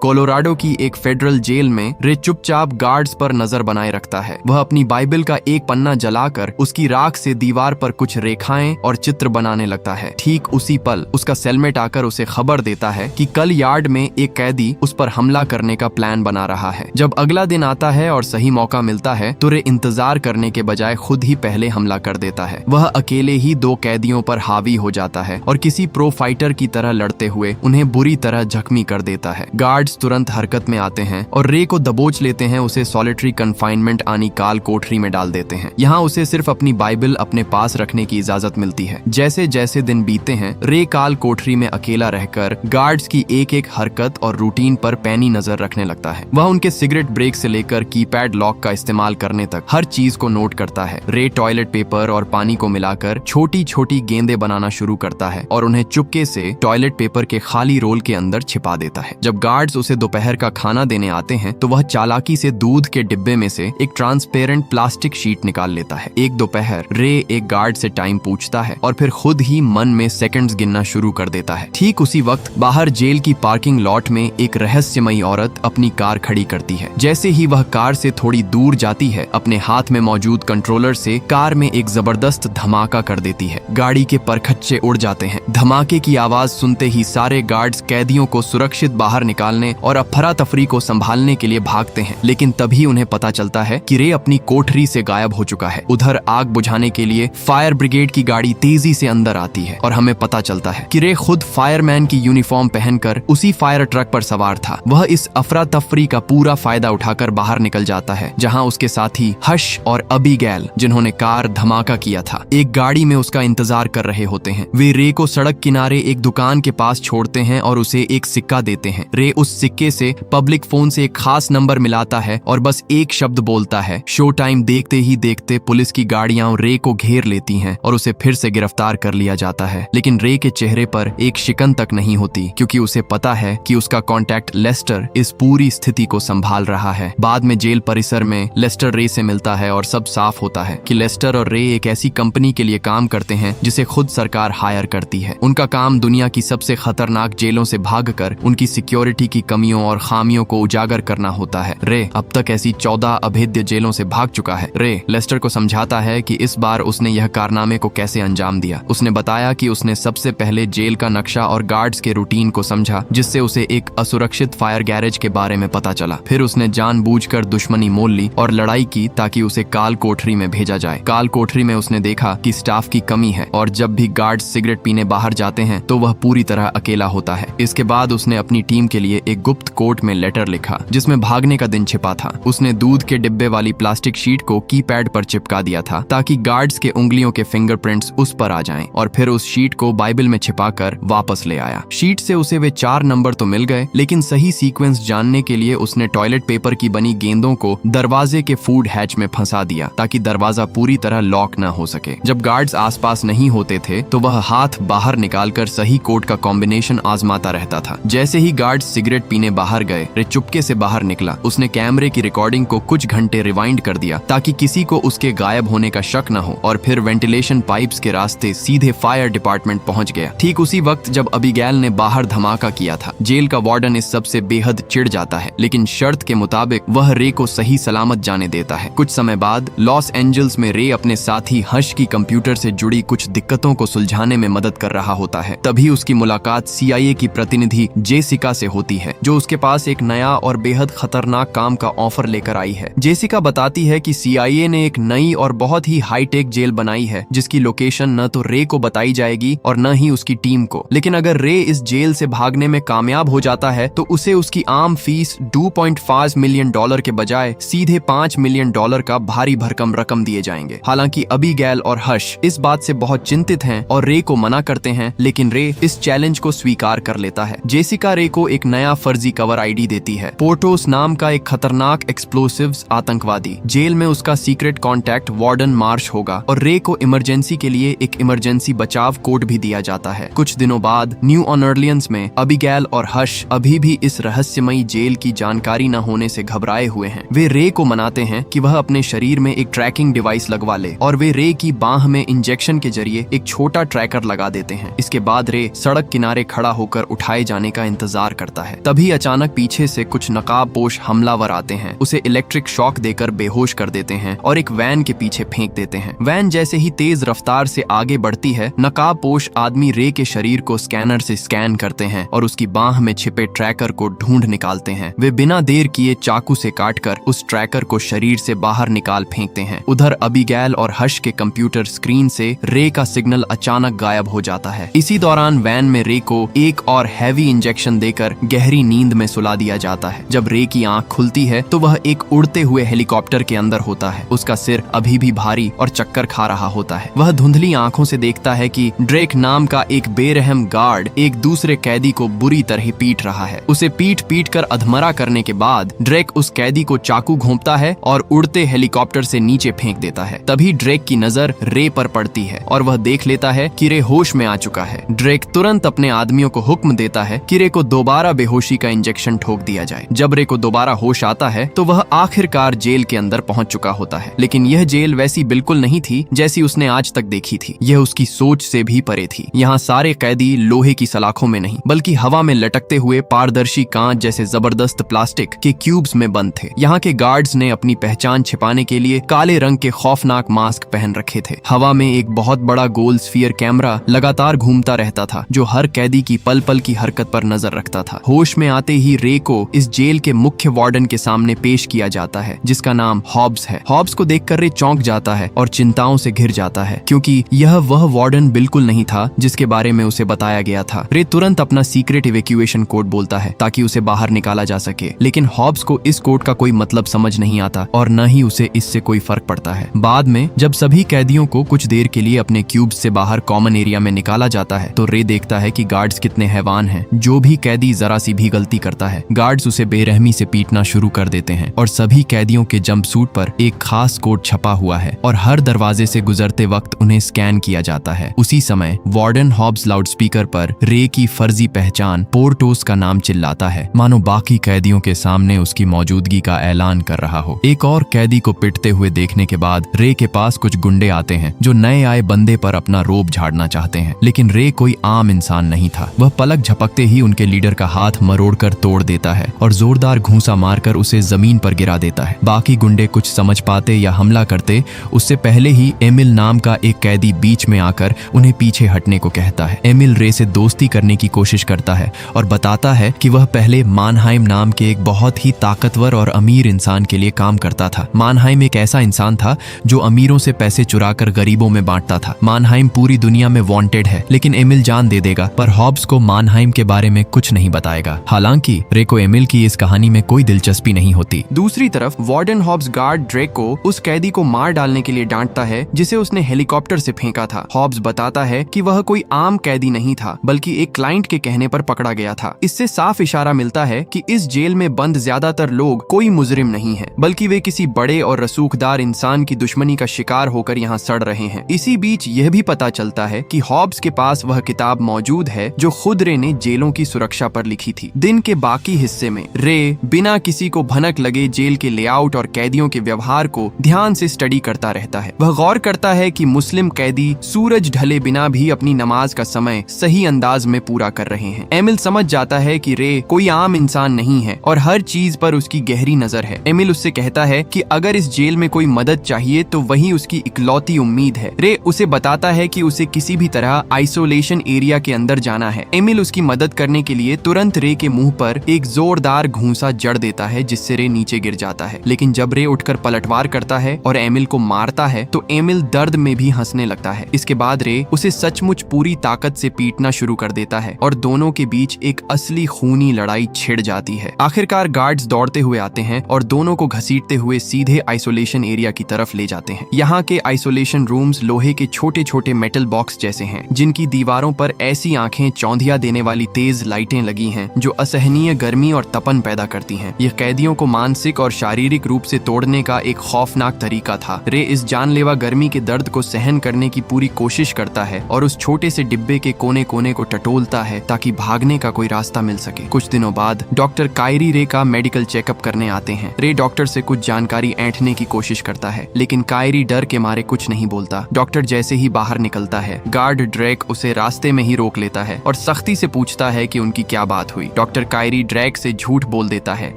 Colorado की एक federal jail में रे चुपचाप गार्ड्स पर नजर बनाए रखता है। वह अपनी बाइबल का एक पन्ना जलाकर उसकी राख से दीवार पर कुछ रेखाएं और चित्र बनाने लगता है। ठीक उसी पल उसका सेलमेट आकर उसे खबर देता है कि कल यार्ड में एक कैदी उस पर हमला करने का प्लान बना रहा है। जब अगला दिन आता है और सही मौका मिलता है तो रे इंतजार करने के बजाय खुद ही पहले हमला कर देता है। वह अकेले ही 2 कैदियों पर हावी हो जाता है और किसी प्रो फाइटर की तरह लड़ते हुए उन्हें बुरी तरह जख्मी कर देता है। गार्ड्स तुरंत हरकत में आते हैं और रे को दबोच लेते हैं। उसे सॉलिटरी कन्फाइनमेंट यानी काल कोठरी में डाल देते हैं। यहाँ उसे सिर्फ अपनी बाइबल अपने पास रखने की इजाजत मिलती है। जैसे जैसे दिन बीतते हैं रे काल कोठरी में अकेला रहकर गार्ड्स की एक एक हरकत और रूटीन पर पैनी नजर रखने लगता है। वह उनके सिगरेट ब्रेक से लेकर कीपैड लॉक का इस्तेमाल करने तक हर चीज को नोट करता है। रे टॉयलेट पेपर और पानी को मिलाकर छोटी छोटी गेंदें बनाना शुरू करता है और उन्हें चुपके से टॉयलेट पेपर के खाली रोल के अंदर छिपा देता है। जब गार्ड्स उसे दोपहर का खाना देने आते हैं तो वह चालाकी से दूध के डिब्बे में से एक ट्रांसपेरेंट प्लास्टिक शीट निकाल लेता है। एक दोपहर रे एक गार्ड से टाइम पूछता है और फिर खुद ही मन में सेकंड्स गिनना शुरू कर देता है। ठीक उसी वक्त बाहर जेल की पार्किंग लॉट में एक रहस्यमयी औरत अपनी कार खड़ी करती है। जैसे ही वह कार से थोड़ी दूर जाती है अपने हाथ में मौजूद कंट्रोलर से कार में एक जबरदस्त धमाका कर देती है। गाड़ी के परखच्चे उड़ जाते हैं। धमाके की आवाज सुनते ही सारे गार्ड्स कैदियों को सुरक्षित बाहर निकालने और अफरा तफरी को संभालने के लिए भागते हैं। लेकिन तभी उन्हें पता चलता है कि रे अपनी कोठरी से गायब हो चुका है। उधर आग बुझाने के लिए फायर ब्रिगेड की गाड़ी तेजी से अंदर आती है और हमें पता चलता है कि रे खुद फायरमैन की यूनिफॉर्म पहनकर उसी फायर ट्रक पर सवार था। वह इस अफरा तफरी का पूरा फायदा उठाकर बाहर निकल जाता है, जहां उसके साथी हश और अबीगैल जिन्होंने कार धमाका किया था एक गाड़ी में उसका इंतजार कर रहे होते हैं। वे रे को सड़क किनारे एक दुकान के पास छोड़ते हैं और उसे एक सिक्का देते हैं। रे उस सिक्के से पब्लिक फोन से एक खास नंबर मिलाता है और बस एक शब्द बोलता है। शो टाइम देखते ही देखते पुलिस की गाड़ियां रे को घेर लेती हैं और उसे फिर से गिरफ्तार कर लिया जाता है। लेकिन रे के चेहरे पर एक शिकन तक नहीं होती, क्योंकि उसे पता है कि उसका कॉन्टैक्ट लेस्टर इस पूरी स्थिति को संभाल रहा है। बाद में जेल परिसर में लेस्टर रे से मिलता है और सब साफ होता है कि लेस्टर और रे एक ऐसी कंपनी के लिए काम करते हैं जिसे खुद सरकार हायर करती है। उनका काम दुनिया की सबसे खतरनाक जेलों से भागकर उनकी सिक्योरिटी की कमियों और खामियों को उजागर करना होता है। रे अब तक ऐसी 14 अभेद्य जेलों से भाग चुका है। रे लेस्टर को समझाता है कि इस बार उसने यह कारनामे को कैसे अंजाम दिया। उसने बताया कि उसने सबसे पहले जेल का नक्शा और गार्ड्स के रूटीन को समझा, जिससे उसे एक असुरक्षित फायर गैरेज के बारे में पता चला। फिर उसने जानबूझकर दुश्मनी मोल ली और लड़ाई की ताकि उसे काल कोठरी में भेजा जाए। काल कोठरी में उसने देखा कि स्टाफ की कमी है और जब भी गार्ड्स सिगरेट पीने बाहर जाते हैं तो वह पूरी तरह अकेला होता है। इसके बाद उसने अपनी टीम के लिए एक गुप्त कोड में लेटर लिखा जिसमें भागने का दिन छिपा था। उसने दूध के डिब्बे वाली प्लास्टिक शीट को कीपैड पर चिपका दिया था ताकि गार्ड्स के उंगलियों के फिंगरप्रिंट्स उस पर आ जाएं, और फिर उस शीट को बाइबल में छिपाकर वापस ले आया। शीट से उसे वे 4 नंबर तो मिल गए, लेकिन सही सीक्वेंस जानने के लिए उसने टॉयलेट पेपर की बनी गेंदों को दरवाजे के फूड हैच में फंसा दिया ताकि दरवाजा पूरी तरह लॉक न हो सके। जब गार्ड्स आसपास नहीं होते थे तो वह हाथ बाहर निकालकर सही कोड का कॉम्बिनेशन आजमाता रहता था। जैसे ही गार्ड्स सिगरेट पीने बाहर गए, रे चुपके से बाहर निकला। उसने कैमरे की रिकॉर्डिंग को कुछ घंटे रिवाइंड कर दिया ताकि किसी को उसके गायब होने का शक न हो, और फिर वेंटिलेशन पाइप्स के रास्ते सीधे फायर डिपार्टमेंट पहुंच गया। ठीक उसी वक्त जब अबीगैल ने बाहर धमाका किया था। जेल का वार्डन इस सबसे बेहद चिढ़ जाता है, लेकिन शर्त के मुताबिक वह रे को सही सलामत जाने देता है। कुछ समय बाद लॉस एंजल्स में रे अपने साथी हश की कंप्यूटर से जुड़ी कुछ दिक्कतों को सुलझाने में मदद कर रहा होता है। तभी उसकी मुलाकात CIA की प्रतिनिधि जेसिका से होती है, जो उसके पास एक नया और बेहद खतरनाक काम का ऑफर लेकर आई है। जेसिका बताती है कि CIA ने एक नई और बहुत ही हाईटेक जेल बनाई है जिसकी लोकेशन न तो रे को बताई जाएगी और न ही उसकी टीम को। लेकिन अगर रे इस जेल से भागने में कामयाब हो जाता है तो उसे उसकी आम फीस $2.5 मिलियन के बजाय सीधे $5 मिलियन का भारी भरकम रकम दिए जाएंगे। हालांकि अबीगैल और हश इस बात से बहुत चिंतित हैं और रे को मना करते हैं, लेकिन रे इस चैलेंज को स्वीकार कर लेता है। जेसिका रे को एक नया फर्जी कवर ID देती है, पोर्टोस नाम का एक खतरनाक एक्सप्लोसिव्स आतंकवादी। जेल में उसका सीक्रेट कॉन्टैक्ट वार्डन मार्श होगा और रे को इमरजेंसी के लिए एक इमरजेंसी बचाव कोड भी दिया जाता है। कुछ दिनों बाद न्यू ऑर्लियंस में अबीगैल और हश अभी भी इस रहस्यमयी जेल की जानकारी न होने से घबराए हुए हैं। वे रे को मनाते हैं कि वह अपने शरीर में एक ट्रैकिंग डिवाइस लगवा ले और वे रे की बाह में इंजेक्शन के जरिए एक छोटा ट्रैकर लगा देते हैं। इसके बाद रे सड़क किनारे खड़ा होकर उठाए जाने का इंतजार करता है। तभी अचानक पीछे से कुछ नकाबपोश हमलावर आते हैं, उसे इलेक्ट्रिक शॉक देकर बेहोश कर देते हैं और एक वैन के पीछे फेंक देते हैं। वैन जैसे ही तेज रफ्तार से आगे बढ़ती है, नकाबपोश आदमी रे के शरीर को स्कैनर से स्कैन करते हैं और उसकी बाह में छिपे ट्रैकर को ढूंढ निकालते हैं। वे बिना देर किए चाकू से काटकर उस ट्रैकर को शरीर से बाहर निकाल फेंकते हैं। उधर अबीगैल और हश के कंप्यूटर स्क्रीन से रे का सिग्नल अचानक गायब हो जाता है। इसी दौरान वैन में रे को एक और हैवी इंजेक्शन देकर गहरी नींद में सुला दिया जाता है। जब रे की आंख खुलती है तो वह एक उड़ते हुए हेलीकॉप्टर के अंदर होता है। उसका सिर अभी भी भारी और चक्कर खा रहा होता है। वह धुंधली आंखों से देखता है कि ड्रेक नाम का एक बेरहम गार्ड एक दूसरे कैदी को बुरी तरह पीट रहा है। उसे पीट पीट कर अधमरा करने के बाद ड्रेक उस कैदी को चाकू घोंपता है और उड़ते हेलीकॉप्टर से नीचे फेंक देता है। तभी ड्रेक की नजर रे पर पड़ती है और वह देख लेता है कि रे होश में आ चुका है। ड्रेक तुरंत अपने आदमियों को हुक्म देता है कि रे को दोबारा बेहोशी का इंजेक्शन ठोक दिया जाए। जब रे को दोबारा होश आता है तो वह आखिरकार जेल के अंदर पहुंच चुका होता है, लेकिन यह जेल वैसी बिल्कुल नहीं थी जैसी उसने आज तक देखी थी। यह उसकी सोच से भी परे थी। यहाँ सारे कैदी लोहे की सलाखों में नहीं बल्कि हवा में लटकते हुए पारदर्शी कांच जैसे जबरदस्त प्लास्टिक के क्यूब्स में बंद थे। यहाँ के गार्ड्स ने अपनी पहचान छिपाने के लिए काले रंग के खौफनाक मास्क पहन रखे थे। हवा में एक बहुत बड़ा गोल स्फीयर कैमरा लगातार घूमता रहता था जो हर कैदी की पल पल की हरकत पर नजर रखता था। होश में आते ही रे को इस जेल के मुख्य वार्डन के सामने पेश किया जाता है जिसका नाम हॉब्स है। हॉब्स को देखकर रे चौंक जाता है और चिंताओं से घिर जाता है क्योंकि यह वह वार्डन बिल्कुल नहीं था जिसके बारे में उसे बताया गया था। रे तुरंत अपना सीक्रेट इवैक्यूएशन कोड बोलता है ताकि उसे बाहर निकाला जा सके, लेकिन हॉब्स को इस कोड का कोई मतलब समझ नहीं आता और न ही उसे इससे कोई फर्क पड़ता है। बाद में जब सभी कैदियों को कुछ देर के लिए अपने क्यूब्स से बाहर कॉमन एरिया में निकाला जाता है तो रे देखता है कि गार्ड्स कितने हैवान हैं। जो भी कैदी जरा सी भी गलती करता है गार्ड्स उसे बेरहमी से पीटना शुरू कर देते हैं और सभी कैदियों के जंपसूट पर एक खास कोड छपा हुआ है और हर दरवाजे से गुजरते वक्त उन्हें स्कैन किया जाता है। उसी समय वार्डन हॉब्स लाउडस्पीकर पर रे की फर्जी पहचान पोर्टोस का नाम चिल्लाता है, मानो बाकी कैदियों के सामने उसकी मौजूदगी का ऐलान कर रहा हो। एक और कैदी को पिटते हुए देखने के बाद रे के पास कुछ गुंडे आते हैं जो नए आए बंदे पर अपना रोब झाड़ना चाहते हैं, लेकिन रे कोई आम इंसान नहीं था। वह पलक झपकते ही उनके लीडर का हाथ मरोड़कर तोड़ देता है और जोरदार घूंसा मारकर उसे जमीन पर गिरा देता है। बाकी गुंडे कुछ समझ पाते या हमला करते उससे पहले ही एमिल नाम का एक कैदी बीच में आकर उन्हें पीछे हटने को कहता है। एमिल रे से दोस्ती करने की कोशिश करता है और बताता है कि वह पहले मानहाइम नाम के एक बहुत ही ताकतवर और अमीर इंसान के लिए काम करता था। मानहाइम एक ऐसा इंसान था जो अमीरों से पैसे चुराकर गरीबों में बांटता था। मानहाइम पूरी दुनिया में वांटेड है, लेकिन एमिल जान दे देगा, पर हॉब्स को मानहाइम के बारे में कुछ नहीं बताएगा। हालांकि रे को एमिल की इस कहानी में कोई दिलचस्पी नहीं होती। दूसरी तरफ वार्डन हॉब्स गार्ड ड्रेक को उस कैदी को मार डालने के लिए डांटता है जिसे उसने हेलीकॉप्टर से फेंका था। हॉब्स बताता है कि वह कोई आम कैदी नहीं था बल्कि एक क्लाइंट के कहने पर पकड़ा गया था। इससे साफ इशारा मिलता है कि इस जेल में बंद ज्यादातर लोग कोई मुजरिम नहीं है बल्कि वे किसी बड़े और रसूखदार इंसान की दुश्मनी का शिकार होकर यहाँ सड़ रहे हैं। इसी बीच यह भी पता चलता है कि हॉब्स के पास वह किताब मौजूद है जो खुद रे ने जेलों की सुरक्षा पर लिखी थी। दिन के बाकी हिस्से में रे बिना किसी को भनक लगे जेल के लेआउट और कैदियों के व्यवहार को ध्यान से स्टडी करता रहता है। वह गौर करता है कि मुस्लिम कैदी सूरज ढले बिना भी अपनी नमाज का समय सही अंदाज में पूरा कर रहे हैं। एमिल समझ जाता है कि रे कोई आम इंसान नहीं है और हर चीज पर उसकी गहरी नजर है। एमिल उससे कहता है कि अगर इस जेल में कोई मदद चाहिए तो वही उसकी इकलौती उम्मीद है। रे उसे बताता है कि उसे किसी भी तरह आइसोलेशन एरिया के अंदर जाना है। एमिल उसकी मदद करने के लिए तुरंत रे के मुंह पर एक जोरदार घूंसा जड़ देता है जिससे रे नीचे गिर जाता है, लेकिन जब रे उठकर पलटवार करता है और एमिल को मारता है तो एमिल दर्द में भी हंसने लगता है। इसके बाद रे उसे सचमुच पूरी ताकत से पीटना शुरू कर देता है और दोनों के बीच एक असली खूनी लड़ाई छिड़ जाती है। आखिरकार गार्ड्स दौड़ते हुए आते हैं और दोनों को घसीटते हुए सीधे आइसोलेशन एरिया की तरफ ले जाते हैं। यहाँ के आइसोलेशन रूम्स लोहे के छोटे छोटे मेटल बॉक्स जैसे हैं जिनकी दीवारों पर ऐसी आंखें चौंधिया देने वाली तेज लाइटें लगी हैं जो असहनीय गर्मी और तपन पैदा करती हैं। यह कैदियों को मानसिक और शारीरिक रूप से तोड़ने का एक खौफनाक तरीका था। रे इस जानलेवा गर्मी के दर्द को सहन करने की पूरी कोशिश करता है और उस छोटे से डिब्बे के कोने कोने को टटोलता है ताकि भागने का कोई रास्ता मिल सके। कुछ दिनों बाद डॉक्टर कायरी रे का मेडिकल चेकअप करने आते हैं। रे डॉक्टर से कुछ जानकारी ऐंठने की कोशिश करता है, लेकिन कायरी डर के मारे कुछ नहीं बोलता। डॉक्टर जैसे ही बाहर निकलता है, गार्ड ड्रेक उसे रास्ते में ही रोक लेता है और सख्ती से पूछता है कि उनकी क्या बात हुई। डॉक्टर कायरी ड्रैक से झूठ बोल देता है।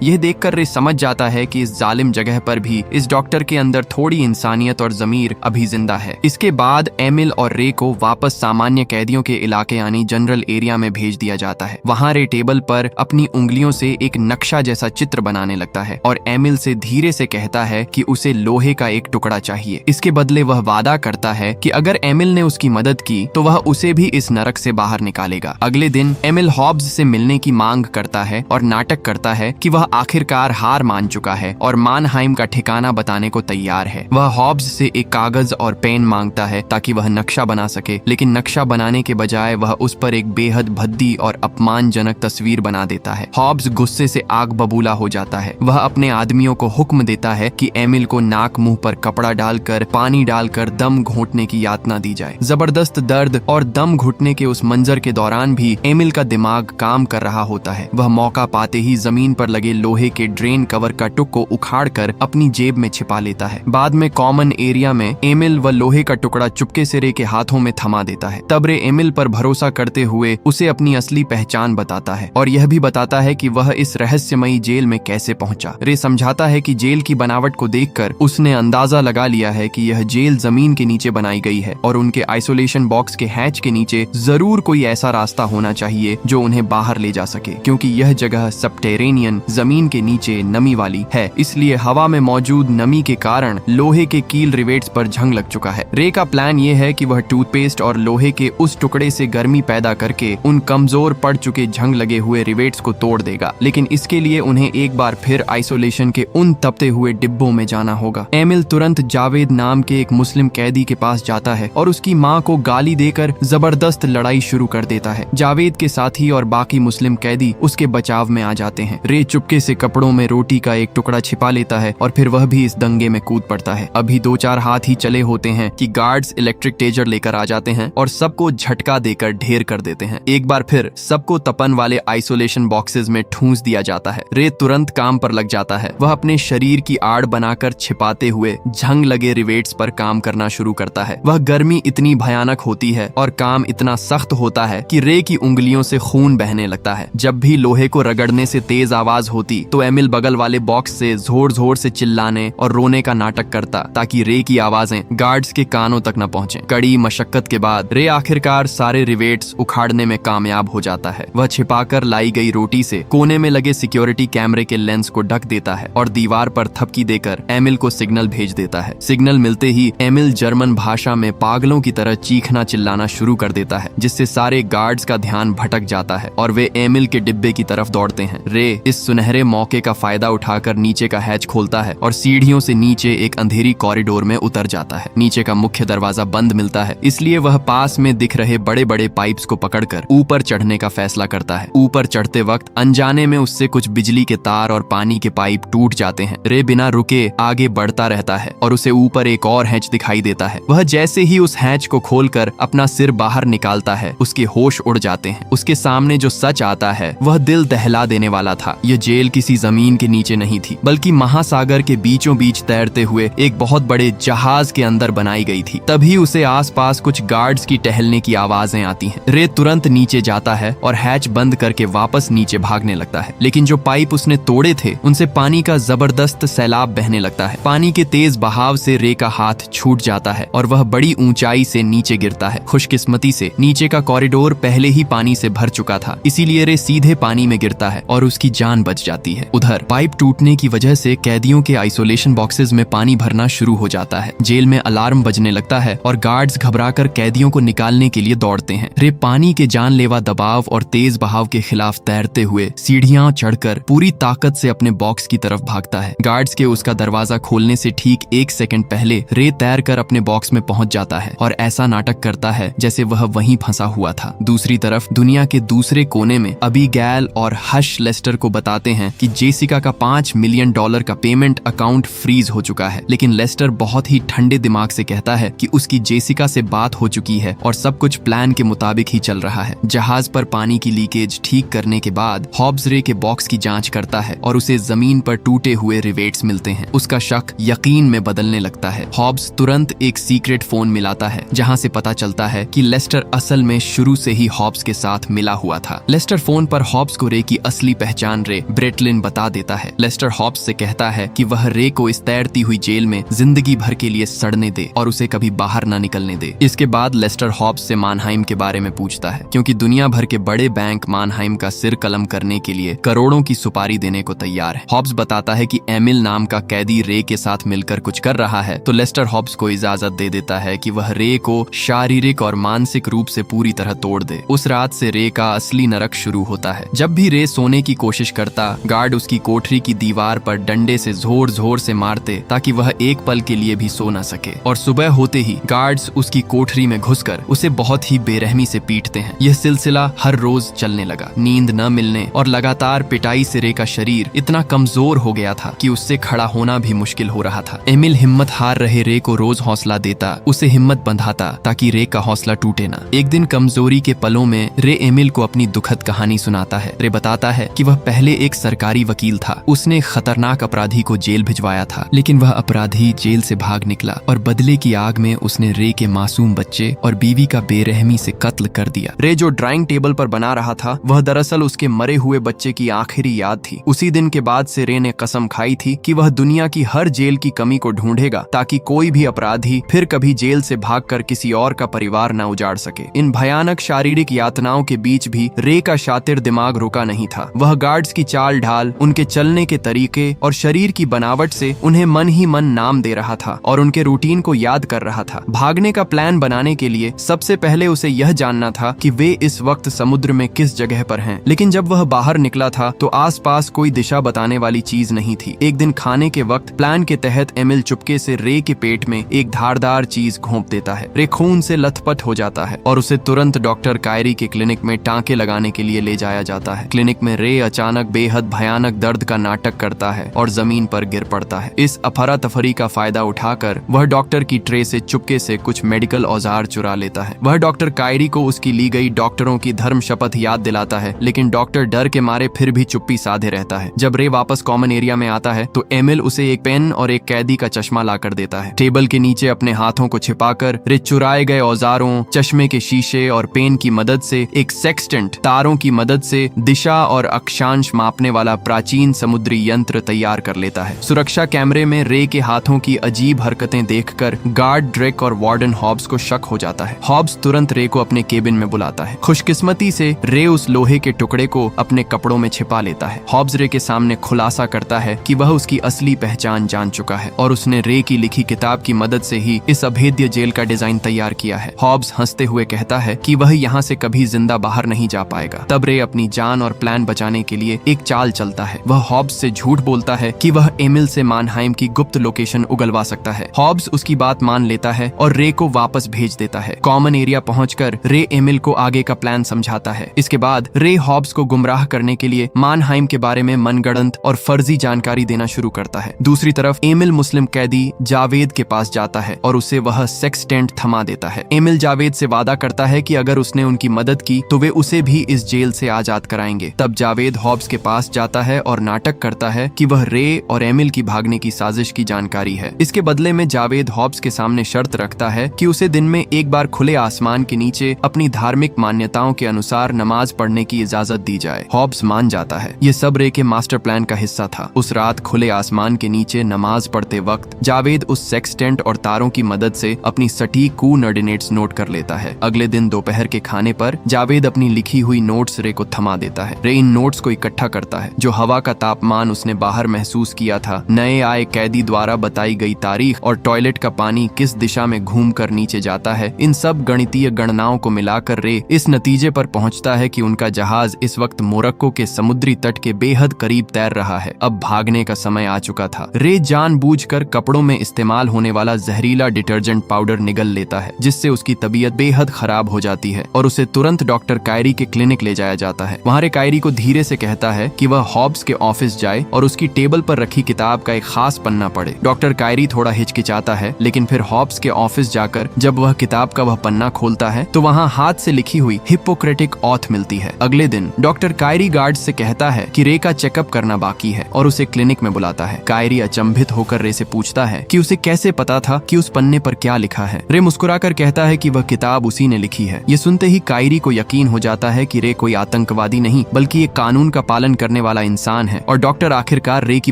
यह देखकर रे समझ जाता है कि इस जालिम जगह पर भी इस डॉक्टर के अंदर थोड़ी इंसानियत और जमीर अभी जिंदा है। इसके बाद एमिल और रे को वापस सामान्य कैदियों के इलाके यानी जनरल एरिया में भेज दिया जाता है। वहाँ रे टेबल पर अपनी उंगलियों से एक नक्शा जैसा चित्र बनाने लगता है और एमिल से धीरे से कहता है कि उसे लोहे का एक टुकड़ा चाहिए। इसके बदले वह वादा करता है कि अगर एमिल ने उसकी मदद की तो वह उसे भी इस नरक से बाहर निकालेगा। अगले दिन एमिल हॉब्स से मिलने की मांग करता है और नाटक करता है कि वह आखिरकार हार मान चुका है और मानहाइम का ठिकाना बताने को तैयार है। वह हॉब्स से एक कागज और पेन मांगता है ताकि वह नक्शा बना सके, लेकिन नक्शा बनाने के बजाय वह उस पर एक बेहद भद्दी और अपमानजनक तस्वीर बना देता है। हॉब्स गुस्से से आग बबूला हो जाता है। वह अपने आदमियों को हुक्म देता है कि एमिल को नाक मुंह पर कपड़ा डालकर पानी डालकर दम घोंटने की यातना दी जाए। जबरदस्त दर्द और दम घुटने के उस मंजर के दौरान भी एमिल का दिमाग काम कर रहा होता है। वह मौका पाते ही जमीन पर लगे लोहे के ड्रेन कवर का टुक को उखाड़कर अपनी जेब में छिपा लेता है। बाद में कॉमन एरिया में एमिल व लोहे का टुकड़ा चुपके से रे के हाथों में थमा देता है। तब रे एमिल पर भरोसा करते हुए उसे अपनी असली पहचान बताता है और यह भी बताता है कि वह इस रहस्यमयी जेल में कैसे पहुंचा। रे समझाता है कि जेल की बनावट को देखकर उसने अंदाजा लगा लिया है कि यह जेल जमीन के नीचे बनाई गई है और उनके आइसोलेशन बॉक्स के हैच के नीचे जरूर कोई ऐसा रास्ता होना चाहिए जो उन्हें बाहर ले जा सके, क्योंकि यह जगह सबटेरेनियन जमीन के नीचे नमी वाली है, इसलिए हवा में मौजूद नमी के कारण लोहे के कील रिवेट्स पर जंग लग चुका है। रे का प्लान ये है कि वह टूथपेस्ट और लोहे के उस टुकड़े से गर्मी पैदा करके उन कमजोर पड़ चुके जंग लगे हुए रिवेट्स को तोड़ देगा, लेकिन इसके लिए उन्हें एक बार फिर आइसोलेशन के उन तपते हुए डिब्बों में जाना होगा। एमिल तुरंत जावेद नाम के एक मुस्लिम कैदी के पास जाता है और उसकी माँ को गाली देकर जबरदस्त लड़ाई शुरू कर देता है। जावेद के साथी और बाकी मुस्लिम कैदी उसके बचाव में आ जाते हैं। रे चुपके से कपड़ों में रोटी का एक टुकड़ा छिपा लेता है और फिर वह भी इस दंगे में कूद पड़ता है। अभी 2-4 हाथ ही चले होते हैं कि गार्ड्स इलेक्ट्रिक टेजर लेकर आ जाते हैं और सबको झटका देकर ढेर कर देते हैं। एक बार फिर सबको तपन वाले आइसोलेशन बॉक्सेस में ठूंस दिया जाता है। रे तुरंत काम पर लग जाता है। वह अपने शरीर की आड़ बनाकर छिपाते हुए झंग लगे रिवेट्स पर काम करना शुरू करता है। वह गर्मी इतनी भयानक होती है और काम इतना सख्त होता है कि रे की उंगलियों से खून बहने लगता है। जब भी लोहे को रगड़ने से तेज आवाज होती तो एमिल बगल वाले बॉक्स से जोर जोर से चिल्लाने और रोने का नाटक करता ताकि रे की आवाजें गार्ड्स के कानों तक न पहुंचे। कड़ी मशक्कत के बाद रे आखिरकार सारे रिवेट्स उखाड़ने में कामयाब हो जाता है। वह छिपाकर लाई गई रोटी से कोने में लगे सिक्योरिटी कैमरे के लेंस को ढक देता है और दीवार पर थपकी देकर एमिल को सिग्नल भेज देता है। सिग्नल मिलते ही एमिल जर्मन भाषा में पागलों की तरह चीखना चिल्लाना शुरू कर देता है, जिससे सारे गार्ड्स का ध्यान भटक जाता है और वे एमिल के डिब्बे की तरफ दौड़ते हैं। रे इस सुनहरे मौके का फायदा उठाकर नीचे का हैच खोलता है और सीढ़ियों से नीचे एक अंधेरी कॉरिडोर में उतर जाता है। नीचे का मुख्य दरवाजा बंद मिलता है, इसलिए वह पास में दिख रहे बड़े बड़े पाइप्स को पकड़कर ऊपर चढ़ने का फैसला करता है। ऊपर चढ़ते वक्त अनजाने में उससे कुछ बिजली के तार और पानी के पाइप टूट जाते हैं। रे बिना रुके आगे बढ़ता रहता है और उसे ऊपर एक और हैच दिखाई देता है। वह जैसे ही उस हैच को खोलकर अपना सिर बाहर निकालता है, उसके होश उड़ जाते हैं। उसके सामने जो सच आता है वह दिल दहला देने वाला था। यह जेल किसी जमीन के नीचे नहीं थी, बल्कि महासागर के बीचों बीच तैरते हुए एक बहुत बड़े जहाज के अंदर बनाई गई थी। तभी उसे आसपास कुछ गार्ड्स की टहलने की आवाजें आती हैं। रे तुरंत नीचे जाता है और हैच बंद करके वापस नीचे भागने लगता है, लेकिन जो पाइप उसने तोड़े थे उनसे पानी का जबरदस्त सैलाब बहने लगता है। पानी के तेज बहाव से रे का हाथ छूट जाता है और वह बड़ी ऊंचाई से नीचे गिरता है। खुशकिस्मती से नीचे का कॉरिडोर पहले ही पानी से भर चुका था, इसीलिए रे सीधे पानी में गिरता है और उसकी जान बच जाती है। उधर पाइप टूटने की वजह से कैदियों के आइसोलेशन बॉक्सेस में पानी भरना शुरू हो जाता है। जेल में अलार्म बजने लगता है और गार्ड्स घबराकर कैदियों को निकालने के लिए दौड़ते हैं। रे पानी के जानलेवा दबाव और तेज बहाव के खिलाफ तैरते हुए सीढ़ियां चढ़कर पूरी ताकत से अपने बॉक्स की तरफ भागता है। गार्ड्स के उसका दरवाजा खोलने से ठीक 1 सेकंड पहले रे तैर कर अपने बॉक्स में पहुंच जाता है और ऐसा नाटक करता है जैसे वह वहीं फंसा हुआ था। दूसरी तरफ दुनिया के दूसरे कोने में अबीगैल और हश लेस्टर को बताते हैं कि जेसिका का $5 मिलियन का पेमेंट अकाउंट फ्रीज हो चुका है, लेकिन लेस्टर बहुत ही ठंडे दिमाग से कहता है कि उसकी जेसिका से बात हो चुकी है और सब कुछ प्लान के मुताबिक ही चल रहा है। जहाज पर पानी की लीकेज ठीक करने के बाद हॉब्स रे के बॉक्स की जांच करता है और उसे जमीन पर टूटे हुए रिवेट्स मिलते हैं। उसका शक यकीन में बदलने लगता है। हॉब्स तुरंत एक सीक्रेट फोन मिलाता है जहां से पता चलता है कि लेस्टर असल में शुरू से ही हॉब्स के साथ मिला हुआ था। लेस्टर फोन पर हॉब्स को रे की असली पहचान रे ब्रेटलिन बता देता है। लेस्टर हॉब्स से कहता है कि वह रे को इस तैरती हुई जेल में जिंदगी भर के लिए सड़ने दे और उसे कभी बाहर ना निकलने दे। इसके बाद लेस्टर हॉब्स से मानहाइम के बारे में पूछता है, क्योंकि दुनिया भर के बड़े बैंक मानहाइम का सिर कलम करने के लिए करोड़ों की सुपारी देने को तैयार है। हॉब्स बताता है कि एमिल नाम का कैदी रे के साथ मिलकर कुछ कर रहा है, तो लेस्टर हॉब्स को इजाजत दे देता है कि वह रे को शारीरिक और मानसिक रूप से पूरी तरह तोड़ दे। उस रात से रे का असली नरक शुरू होता है। जब भी रे सोने की कोशिश करता, गार्ड उसकी कोठरी की दीवार पर डंडे से जोर जोर से मारते ताकि वह एक पल के लिए भी सो न सके, और सुबह होते ही गार्ड्स उसकी कोठरी में घुसकर उसे बहुत ही बेरहमी से पीटते हैं। यह सिलसिला हर रोज चलने लगा। नींद न मिलने और लगातार पिटाई से रे का शरीर इतना कमजोर हो गया था कि उससे खड़ा होना भी मुश्किल हो रहा था। एमिल हिम्मत हार रहे रे को रोज हौसला देता, उसे हिम्मत बंधाता ताकि रे का हौसला टूटे ना। एक दिन कमजोरी के पलों में रे एमिल को अपनी दुखद कहानी सुनाता है। रे बताता है कि वह पहले एक सरकारी वकील था। उसने खतरनाक अपराधी को जेल भिजवाया था, लेकिन वह अपराधी जेल से भाग निकला और बदले की आग में उसने रे के मासूम बच्चे और बीवी का बेरहमी से कत्ल कर दिया। रे जो ड्राइंग टेबल पर बना रहा था, वह दरअसल उसके मरे हुए बच्चे की आखिरी याद थी। उसी दिन के बाद से रे ने कसम खाई थी कि वह दुनिया की हर जेल की कमी को ढूंढेगा ताकि कोई भी अपराधी फिर कभी जेल से भागकर किसी और का परिवार न उजाड़ सके। इन भयानक शारीरिक यातनाओं के बीच भी रे का शातिर दिमाग रुका नहीं था। वह गार्ड्स की चाल ढाल, उनके चलने के तरीके और शरीर की बनावट से उन्हें मन ही मन नाम दे रहा था और उनके रूटीन को याद कर रहा था। भागने का प्लान बनाने के लिए सबसे पहले उसे यह जानना था कि वे इस वक्त समुद्र में किस जगह पर हैं। लेकिन जब वह बाहर निकला था तो आसपास कोई दिशा बताने वाली चीज नहीं थी। एक दिन खाने के वक्त प्लान के तहत एमिल चुपके से रे के पेट में एक धारदार चीज घोंप देता है। रे खून से लथपथ हो जाता है और उसे तुरंत डॉक्टर कायरी के क्लिनिक में टांके लगाने के लिए ले जाया जाता है। क्लिनिक में रे अचानक बेहद भयानक दर्द का नाटक करता है और जमीन पर गिर पड़ता है। इस अफरा तफरी का फायदा उठाकर वह डॉक्टर की ट्रे से चुपके से कुछ मेडिकल औजार चुरा लेता है। वह डॉक्टर कायरी को उसकी ली गई डॉक्टरों की धर्म शपथ याद दिलाता है, लेकिन डॉक्टर डर के मारे फिर भी चुप्पी साधे रहता है। जब रे वापस कॉमन एरिया में आता है तो एमिल उसे एक पेन और एक कैदी का चश्मा लाकर देता है। टेबल के नीचे अपने हाथों को छिपाकर रे चुराए गए औजारों, चश्मे के शीशे और पेन की मदद से एक सेक्सटेंट, तारों की मदद से दिशा और अक्षांश मापने वाला प्राचीन समुद्री यंत्र तैयार कर लेता है। सुरक्षा कैमरे में रे के हाथों की अजीब हरकतें देखकर गार्ड ड्रेक और वार्डन हॉब्स को शक हो जाता है। हॉब्स तुरंत रे को अपने केबिन में बुलाता है। खुशकिस्मती से रे उस लोहे के टुकड़े को अपने कपड़ों में छिपा लेता है। हॉब्स रे के सामने खुलासा करता है कि वह उसकी असली पहचान जान चुका है और उसने रे की लिखी किताब की मदद से ही इस अभेद्य जेल का डिजाइन तैयार किया है। हॉब्स हंसते हुए कहता है कि वह यहाँ से कभी जिंदा बाहर नहीं जा पाएगा। तब रे अपनी जान और प्लान बचाने के लिए एक चाल चलता है। वह हॉब्स से झूठ बोलता है कि वह एमिल से मानहाइम की गुप्त लोकेशन उगलवा सकता है। हॉब्स उसकी बात मान लेता है और रे को वापस भेज देता है। कॉमन एरिया पहुंचकर रे एमिल को आगे का प्लान समझाता है। इसके बाद रे हॉब्स को गुमराह करने के लिए मानहाइम के बारे में मनगढ़ंत और फर्जी जानकारी देना शुरू करता है। दूसरी तरफ एमिल मुस्लिम कैदी जावेद के पास जाता है और उसे वह सेक्स टेंट थमा देता है। एमिल जावेद से वादा करता है कि अगर उसने उनकी मदद की तो वे उसे भी इस जेल से आजाद कराएंगे। तब जावेद हॉब्स के पास जाता है और नाटक करता है कि वह रे और एमिल की भागने की साजिश की जानकारी है। इसके बदले में जावेद हॉब्स के सामने शर्त रखता है कि उसे दिन में एक बार खुले आसमान के नीचे अपनी धार्मिक मान्यताओं के अनुसार नमाज पढ़ने की इजाजत दी जाए। हॉब्स मान जाता है। ये सब रे के मास्टर प्लान का हिस्सा था। उस रात खुले आसमान के नीचे नमाज पढ़ते वक्त जावेद उस सेक्सटेंट और तारों की मदद से अपनी सटीक कोऑर्डिनेट्स नोट कर लेता है। अगले दिन दोपहर के खाने पर जावेद अपनी लिखी हुई नोट्स रे को थमा देता है। रे इन नोट्स को इकट्ठा करता है। जो हवा का तापमान उसने बाहर महसूस किया था, नए आए कैदी द्वारा बताई गई तारीख और टॉयलेट का पानी किस दिशा में घूमकर नीचे जाता है, इन सब गणितीय गणनाओं को मिलाकर रे इस नतीजे पर पहुंचता है कि उनका जहाज इस वक्त मोरक्को के समुद्री तट के बेहद करीब तैर रहा है। अब भागने का समय आ चुका था। रे जानबूझकर कपड़ों में इस्तेमाल होने वाला जहरीला डिटर्जेंट पाउडर निगल लेता है, जिससे उसकी तबीयत बेहद खराब हो जाती है और उसे तुरंत डॉक्टर कायरी के क्लिनिक ले जाया जाता है। वहाँ रे कायरी को धीरे से कहता है कि वह हॉब्स के ऑफिस जाए और उसकी टेबल पर रखी किताब का एक खास पन्ना पढ़े। डॉक्टर कायरी थोड़ा हिचकिचाता है, लेकिन फिर हॉब्स के ऑफिस जाकर जब वह किताब का वह पन्ना खोलता है तो वहाँ हाथ से लिखी हुई हिप्पोक्रेटिक ऑथ मिलती है। अगले दिन डॉक्टर कायरी गार्ड से कहता है कि रे का चेकअप करना बाकी है और उसे क्लिनिक में बुलाता है। कायरी अचंभित होकर रे से पूछता है कि उसे कैसे पता था कि उस पन्ने पर क्या लिखा है। रे मुस्कुराकर कहता है कि वह किताब उसी ने लिखी है। ये सुनते ही कायरी को यकीन हो जाता है कि रे कोई आतंक आतंकवादी नहीं बल्कि एक कानून का पालन करने वाला इंसान है और डॉक्टर आखिरकार रे की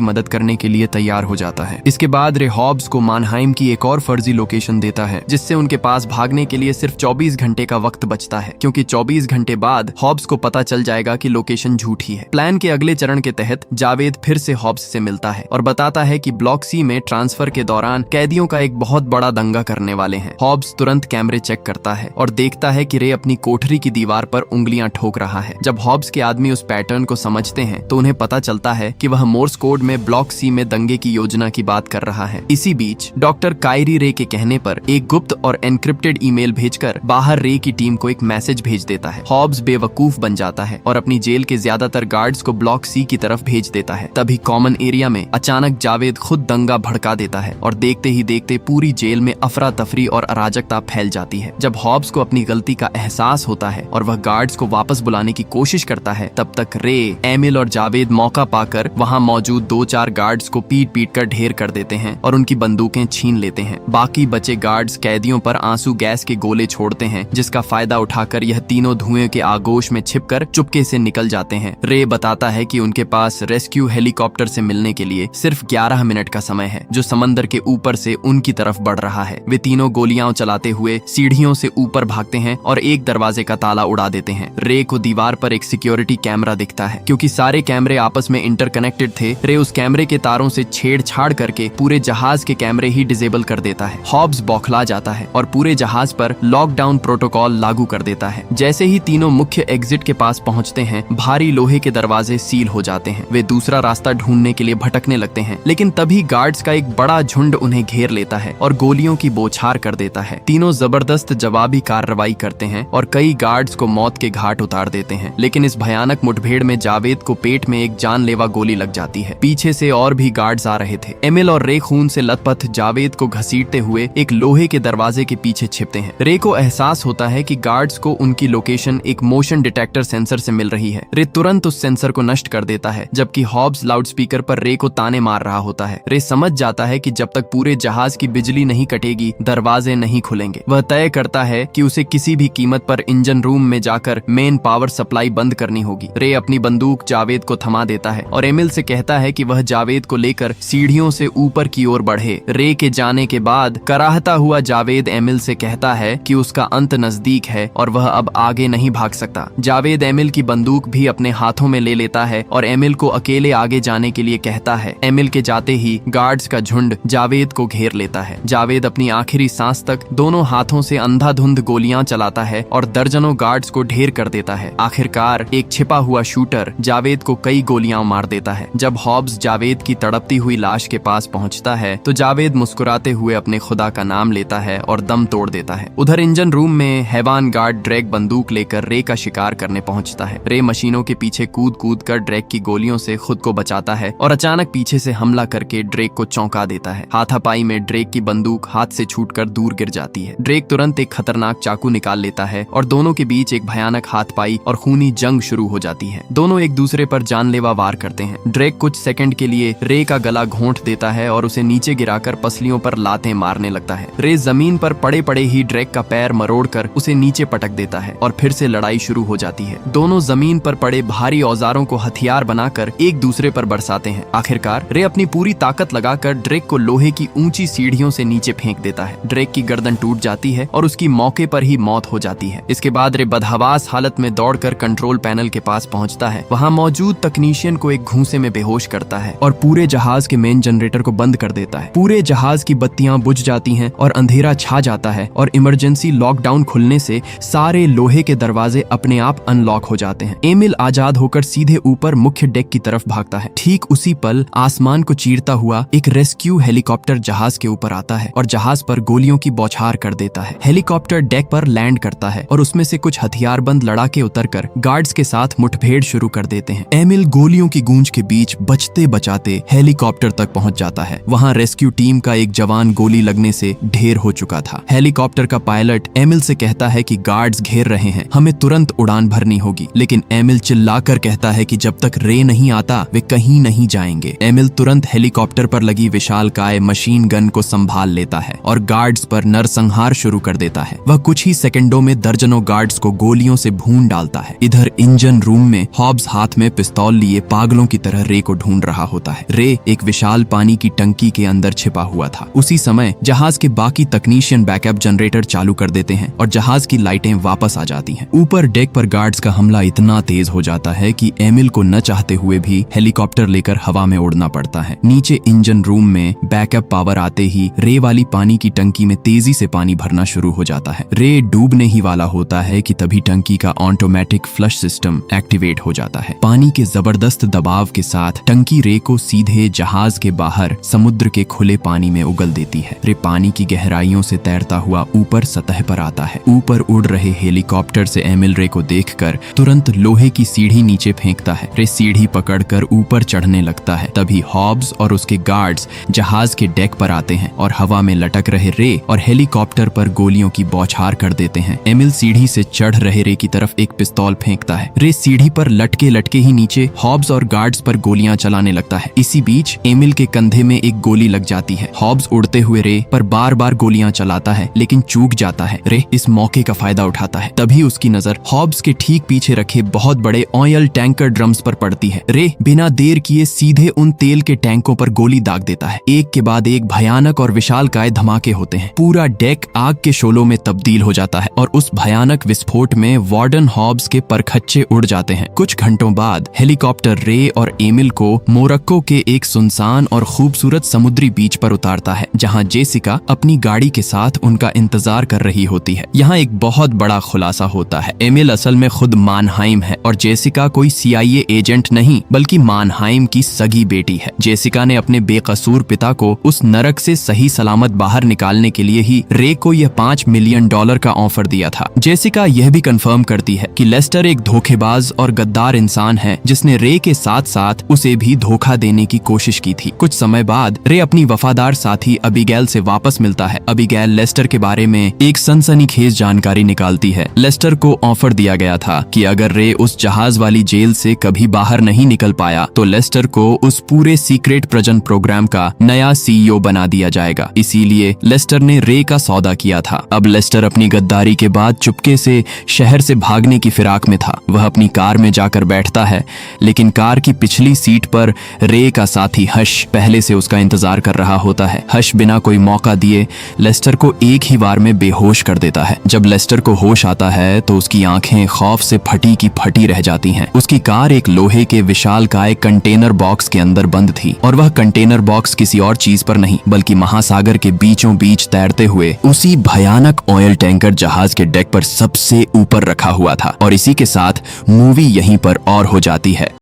मदद करने के लिए तैयार हो जाता है। इसके बाद रे हॉब्स को मानहाइम की एक और फर्जी लोकेशन देता है जिससे उनके पास भागने के लिए सिर्फ 24 घंटे का वक्त बचता है, क्योंकि 24 घंटे बाद हॉब्स को पता चल जाएगा कि लोकेशन झूठी है। प्लान के अगले चरण के तहत जावेद फिर से हॉब्स से मिलता है और बताता है कि ब्लॉक सी में ट्रांसफर के दौरान कैदियों का एक बहुत बड़ा दंगा करने वाले हैं। हॉब्स तुरंत कैमरे चेक करता है और देखता है कि रे अपनी कोठरी की दीवार पर उंगलियां ठोक रहा है। जब हॉब्स के आदमी उस पैटर्न को समझते हैं तो उन्हें पता चलता है कि वह मोर्स कोड में ब्लॉक सी में दंगे की योजना की बात कर रहा है। इसी बीच डॉक्टर कायरी रे के कहने पर एक गुप्त और एनक्रिप्टेड ईमेल भेजकर बाहर रे की टीम को एक मैसेज भेज देता है। हॉब्स बेवकूफ बन जाता है और अपनी जेल के ज्यादातर गार्ड्स को ब्लॉक सी की तरफ भेज देता है। तभी कॉमन एरिया में अचानक जावेद खुद दंगा भड़का देता है और देखते ही देखते पूरी जेल में अफरा तफरी और अराजकता फैल जाती है। जब हॉब्स को अपनी गलती का एहसास होता है और वह गार्ड्स को वापस बुलाने की कोशिश करता है, तब तक रे, एमिल और जावेद मौका पाकर वहां मौजूद 2-4 गार्ड्स को पीट पीट कर ढेर कर देते हैं और उनकी बंदूकें छीन लेते हैं। बाकी बचे गार्ड्स कैदियों पर आंसू गैस के गोले छोड़ते हैं, जिसका फायदा उठाकर यह तीनों धुएं के आगोश में छिपकर चुपके से निकल जाते हैं। रे बताता है कि उनके पास रेस्क्यू हेलीकॉप्टर से मिलने के लिए सिर्फ 11 मिनट का समय है, जो समंदर के ऊपर से उनकी तरफ बढ़ रहा है। वे तीनों गोलियां चलाते हुए सीढ़ियों से ऊपर भागते हैं और एक दरवाजे का ताला उड़ा देते हैं। रे को दीवार पर एक सिक्योरिटी कैमरा दिखता है। क्योंकि सारे कैमरे आपस में इंटरकनेक्टेड थे, रे उस कैमरे के तारों से छेड़छाड़ करके पूरे जहाज के कैमरे ही डिसेबल कर देता है। हॉब्स बौखला जाता है और पूरे जहाज पर लॉकडाउन प्रोटोकॉल लागू कर देता है। जैसे ही तीनों मुख्य एग्जिट के पास पहुंचते हैं, भारी लोहे के दरवाजे सील हो जाते हैं। वे दूसरा रास्ता ढूंढने के लिए भटकने लगते हैं, लेकिन तभी गार्ड्स का एक बड़ा झुंड उन्हें घेर लेता है और गोलियों की बौछार कर देता है। तीनों जबरदस्त जवाबी कार्रवाई करते हैं और कई गार्ड्स को मौत के घाट उतार देते हैं। लेकिन इस भयानक मुठभेड़ में जावेद को पेट में एक जानलेवा गोली लग जाती है। पीछे से और भी गार्ड्स आ रहे थे। एमिल और रे खून से लथपथ जावेद को घसीटते हुए एक लोहे के दरवाजे के पीछे छिपते हैं। रे को एहसास होता है कि गार्ड्स को उनकी लोकेशन एक मोशन डिटेक्टर सेंसर से मिल रही है। रे तुरंत उस सेंसर को नष्ट कर देता है, जबकि हॉब्स लाउडस्पीकर पर रे को ताने मार रहा होता है। रे समझ जाता है कि जब तक पूरे जहाज की बिजली नहीं कटेगी, दरवाजे नहीं खुलेंगे। वह तय करता है कि उसे किसी भी कीमत पर इंजन रूम में जाकर मेन पावर सप्लाई बंद करनी होगी। रे अपनी बंदूक जावेद को थमा देता है और एमिल से कहता है कि वह जावेद को लेकर सीढ़ियों से ऊपर की ओर बढ़े। रे के जाने के बाद कराहता हुआ जावेद एमिल से कहता है कि उसका अंत नजदीक है और वह अब आगे नहीं भाग सकता। जावेद एमिल की बंदूक भी अपने हाथों में ले लेता है और एमिल को अकेले आगे जाने के लिए कहता है। एमिल के जाते ही गार्ड्स का झुंड जावेद को घेर लेता है। जावेद अपनी आखिरी सांस तक दोनों हाथों से अंधाधुंध गोलियां चलाता है और दर्जनों गार्ड्स को ढेर कर देता है। आखिरकार एक छिपा हुआ शूटर जावेद को कई गोलियां मार देता है। जब हॉब्स जावेद की तड़पती हुई लाश के पास पहुंचता है तो जावेद मुस्कुराते हुए अपने खुदा का नाम लेता है और दम तोड़ देता है। उधर इंजन रूम में हैवान गार्ड ड्रैग बंदूक लेकर रे का शिकार करने पहुंचता है। रे मशीनों के पीछे कूद कूद कर ड्रैग की गोलियों से खुद को बचाता है और अचानक पीछे से हमला करके ड्रेक को चौंका देता है। हाथापाई में ड्रेक की बंदूक हाथ से छूटकर दूर गिर जाती है। ड्रेक तुरंत एक खतरनाक चाकू निकाल लेता है और दोनों के बीच एक भयानक हाथपाई और खूनी जंग शुरू हो जाती है। दोनों एक दूसरे पर जानलेवा वार करते हैं। ड्रेक कुछ सेकंड के लिए रे का गला घोंट देता है और उसे नीचे गिराकर पसलियों पर लातें मारने लगता है। रे जमीन पर पड़े पड़े ही ड्रेक का पैर मरोड़कर उसे नीचे पटक देता है और फिर से लड़ाई शुरू हो जाती है। दोनों जमीन पर पड़े भारी औजारों को हथियार बनाकर एक दूसरे पर बरसाते हैं। आखिरकार रे अपनी पूरी ताकत लगाकर ड्रेक को लोहे की ऊंची सीढ़ियों से नीचे फेंक देता है। ड्रेक की गर्दन टूट जाती है और उसकी मौके पर ही मौत हो जाती है। इसके बाद रे बदहवास हालत में दौड़कर कंट्रोल पैनल के पास पहुंचता है। वहां मौजूद तकनीशियन को एक घूंसे में बेहोश करता है और पूरे जहाज के मेन जनरेटर को बंद कर देता है। पूरे जहाज की बत्तियां बुझ जाती हैं और अंधेरा छा जाता है और इमरजेंसी लॉकडाउन खुलने से सारे लोहे के दरवाजे अपने आप अनलॉक हो जाते हैं। एमिल आजाद होकर सीधे ऊपर मुख्य डेक की तरफ भागता है। ठीक उसी पल आसमान को चीरता हुआ एक रेस्क्यू हेलीकॉप्टर जहाज के ऊपर आता है और जहाज पर गोलियों की बौछार कर देता है। हेलीकॉप्टर डेक पर लैंड करता है और उसमें से कुछ हथियारबंद लड़ाके उतरकर गार्ड्स के साथ मुठभेड़ शुरू कर देते हैं। एमिल गोलियों की गूंज के बीच बचते बचाते हेलीकॉप्टर तक पहुंच जाता है। वहां रेस्क्यू टीम का एक जवान गोली लगने से ढेर हो चुका था। हेलीकॉप्टर का पायलट एमिल से कहता है कि गार्ड्स घेर रहे हैं, हमें तुरंत उड़ान भरनी होगी। लेकिन एमिल चिल्लाकर कहता है कि जब तक रे नहीं आता वे कहीं नहीं जाएंगे। एमिल तुरंत हेलीकॉप्टर पर लगी विशालकाय मशीन गन को संभाल लेता है और गार्ड्स पर नरसंहार शुरू कर देता है। वह कुछ ही सेकंडों में दर्जनों गार्ड्स को गोलियों से भून डालता है। है। इधर इंजन रूम में हॉब्स हाथ में पिस्तौल लिए पागलों की तरह रे को ढूंढ रहा होता है। रे एक विशाल पानी की टंकी के अंदर छिपा हुआ था। उसी समय जहाज के बाकी तकनीशियन बैकअप जनरेटर चालू कर देते हैं और जहाज की लाइटें वापस आ जाती हैं। ऊपर डेक पर गार्ड्स का हमला इतना तेज हो जाता है कि एमिल को न चाहते हुए भी हेलीकॉप्टर लेकर हवा में उड़ना पड़ता है। नीचे इंजन रूम में बैकअप पावर आते ही रे वाली पानी की टंकी में तेजी से पानी भरना शुरू हो जाता है। रे डूबने ही वाला होता है कि तभी टंकी का ऑटोमेटिक फ्लश सिस्टम एक्टिवेट हो जाता है। पानी के जबरदस्त दबाव के साथ टंकी रे को सीधे जहाज के बाहर समुद्र के खुले पानी में उगल देती है। रे पानी की गहराइयों से तैरता हुआ ऊपर सतह पर आता है। ऊपर उड़ रहे हेलीकॉप्टर से एमिल रे को देखकर तुरंत लोहे की सीढ़ी नीचे फेंकता है। रे सीढ़ी पकड़कर ऊपर चढ़ने लगता है। तभी हॉब्स और उसके गार्ड्स जहाज के डेक पर आते हैं और हवा में लटक रहे रे और हेलीकॉप्टर पर गोलियों की बौछार कर देते हैं। एमिल सीढ़ी से चढ़ रहे रे की तरफ एक पिस्तौल फेंकता है। रे सीढ़ी पर लटके लटके ही नीचे हॉब्स और गार्ड्स पर गोलियां चलाने लगता है। इसी बीच एमिल के कंधे में एक गोली लग जाती है। हॉब्स उड़ते हुए रे पर बार बार गोलियां चलाता है लेकिन चूक जाता है। रे इस मौके का फायदा उठाता है। तभी उसकी नजर हॉब्स के ठीक पीछे रखे बहुत बड़े ऑयल टैंकर ड्रम्स पर पड़ती है। रे बिना देर किए सीधे उन तेल के टैंकों पर गोली दाग देता है। एक के बाद एक भयानक और विशालकाय धमाके होते हैं। पूरा डेक आग के शोलों में तब्दील हो जाता है और उस भयानक विस्फोट में वार्डन हॉब्स के परखच्चे उड़ जाते हैं। कुछ घंटों बाद हेलीकॉप्टर रे और एमिल को मोरक्को के एक सुनसान और खूबसूरत समुद्री बीच पर उतारता है, जहां जेसिका अपनी गाड़ी के साथ उनका इंतजार कर रही होती है। यहाँ एक बहुत बड़ा खुलासा होता है। एमिल असल में खुद मानहाइम है और जेसिका कोई CIA एजेंट नहीं बल्कि मानहाइम की सगी बेटी है। जेसिका ने अपने बेकसूर पिता को उस नरक से सही सलामत बाहर निकालने के लिए ही रे को यह $5 मिलियन का ऑफर दिया था। जेसिका यह भी कंफर्म करती है कि लेस्टर एक धोखेबाज और गद्दार इंसान है जिसने रे के साथ साथ उसे भी धोखा देने की कोशिश की थी। कुछ समय बाद रे अपनी वफादार साथी अबीगैल से वापस मिलता है। अबीगैल लेस्टर के बारे में एक सनसनीखेज जानकारी निकालती है। लेस्टर को ऑफर दिया गया था कि अगर रे उस जहाज वाली जेल से कभी बाहर नहीं निकल पाया तो लेस्टर को उस पूरे सीक्रेट प्रजन प्रोग्राम का नया CEO बना दिया जाएगा। इसीलिए लेस्टर ने रे का सौदा किया था। अब लेस्टर अपनी गद्दारी के बाद चुपके से शहर से भागने की फिराक में था। वह अपनी कार में जाकर बैठता है लेकिन कार की पिछली सीट पर रे का साथी हश पहले से उसका इंतजार कर रहा होता है। हश बिना कोई मौका दिए लेस्टर को एक ही बार में बेहोश कर देता है। जब लेस्टर को होश आता है तो उसकी आंखें खौफ से फटी की फटी रह जाती हैं। उसकी कार एक लोहे के विशालकाय कंटेनर बॉक्स के अंदर बंद थी और वह कंटेनर बॉक्स किसी और चीज पर नहीं बल्कि महासागर के बीचों बीच तैरते हुए उसी भयानक ऑयल टैंकर जहाज के डेक पर सबसे ऊपर रखा हुआ था। और इसी के साथ मूवी यहीं पर और हो जाती है।